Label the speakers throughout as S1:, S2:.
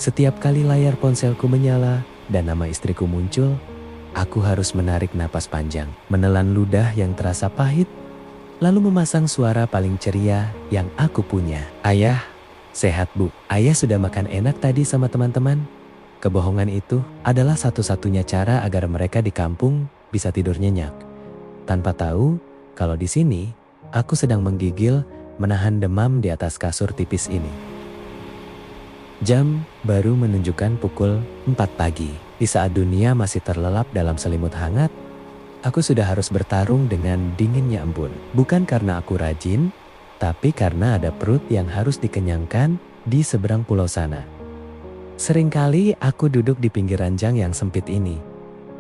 S1: Setiap kali layar ponselku menyala dan nama istriku muncul, aku harus menarik napas panjang, menelan ludah yang terasa pahit, lalu memasang suara paling ceria yang aku punya. Ayah, sehat bu. Ayah sudah makan enak tadi sama teman-teman. Kebohongan itu adalah satu-satunya cara agar mereka di kampung bisa tidur nyenyak. Tanpa tahu kalau di sini aku sedang menggigil menahan demam di atas kasur tipis ini. Jam baru menunjukkan pukul 4 pagi. Di saat dunia masih terlelap dalam selimut hangat, aku sudah harus bertarung dengan dinginnya embun. Bukan karena aku rajin, tapi karena ada perut yang harus dikenyangkan di seberang pulau sana. Seringkali aku duduk di pinggir ranjang yang sempit ini,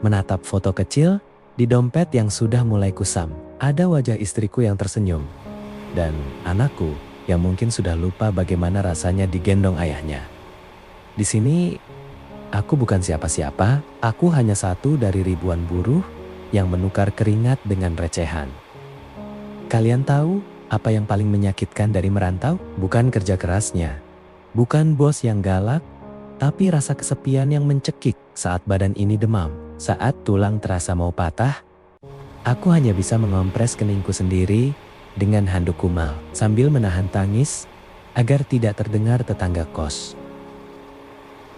S1: menatap foto kecil di dompet yang sudah mulai kusam. Ada wajah istriku yang tersenyum, dan anakku yang mungkin sudah lupa bagaimana rasanya digendong ayahnya. Di sini, aku bukan siapa-siapa, aku hanya satu dari ribuan buruh yang menukar keringat dengan recehan. Kalian tahu apa yang paling menyakitkan dari merantau? Bukan kerja kerasnya, bukan bos yang galak, tapi rasa kesepian yang mencekik saat badan ini demam. Saat tulang terasa mau patah, aku hanya bisa mengompres keningku sendiri dengan handuk kumal sambil menahan tangis agar tidak terdengar tetangga kos.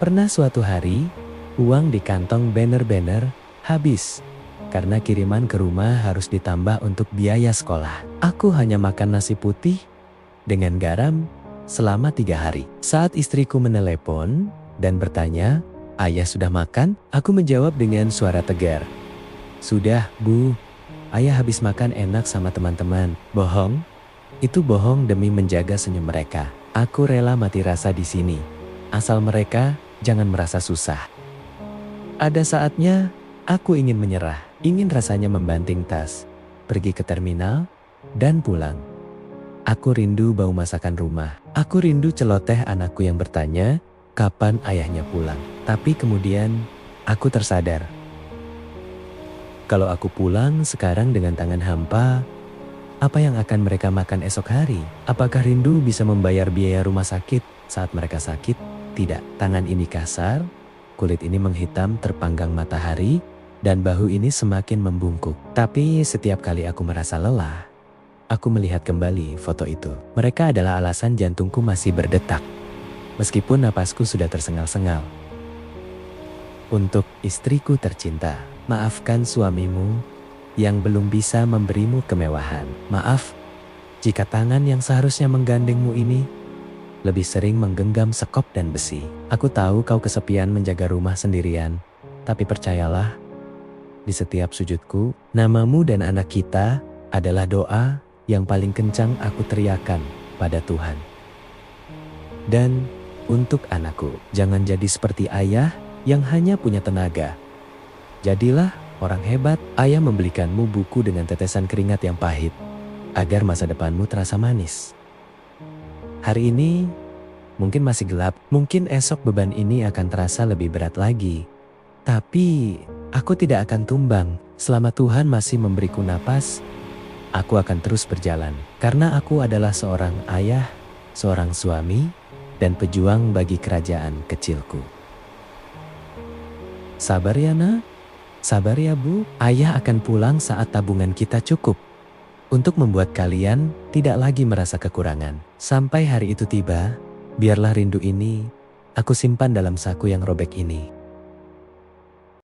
S1: Pernah suatu hari, uang di kantong bener-bener habis karena kiriman ke rumah harus ditambah untuk biaya sekolah. Aku hanya makan nasi putih dengan garam selama 3 hari. Saat istriku menelepon dan bertanya, "Ayah sudah makan?" Aku menjawab dengan suara tegar, "Sudah, Bu. Ayah habis makan enak sama teman-teman." Bohong? Itu bohong demi menjaga senyum mereka. Aku rela mati rasa di sini, asal mereka jangan merasa susah. Ada saatnya aku ingin menyerah, ingin rasanya membanting tas, pergi ke terminal, dan pulang. Aku rindu bau masakan rumah. Aku rindu celoteh anakku yang bertanya, kapan ayahnya pulang. Tapi kemudian aku tersadar. Kalau aku pulang sekarang dengan tangan hampa, apa yang akan mereka makan esok hari? Apakah rindu bisa membayar biaya rumah sakit saat mereka sakit? Tidak, tangan ini kasar, kulit ini menghitam terpanggang matahari, dan bahu ini semakin membungkuk. Tapi setiap kali aku merasa lelah, aku melihat kembali foto itu. Mereka adalah alasan jantungku masih berdetak, meskipun napasku sudah tersengal-sengal. Untuk istriku tercinta, maafkan suamimu yang belum bisa memberimu kemewahan. Maaf jika tangan yang seharusnya menggandengmu ini lebih sering menggenggam sekop dan besi. Aku tahu kau kesepian menjaga rumah sendirian, tapi percayalah, di setiap sujudku, namamu dan anak kita adalah doa yang paling kencang aku teriakan pada Tuhan. Dan untuk anakku, jangan jadi seperti ayah yang hanya punya tenaga. Jadilah orang hebat. Ayah membelikanmu buku dengan tetesan keringat yang pahit, agar masa depanmu terasa manis. Hari ini mungkin masih gelap, mungkin esok beban ini akan terasa lebih berat lagi. Tapi aku tidak akan tumbang. Selama Tuhan masih memberiku napas, aku akan terus berjalan. Karena aku adalah seorang ayah, seorang suami, dan pejuang bagi kerajaan kecilku. Sabar ya nak, sabar ya bu. Ayah akan pulang saat tabungan kita cukup, untuk membuat kalian tidak lagi merasa kekurangan. Sampai hari itu tiba, biarlah rindu ini aku simpan dalam saku yang robek ini.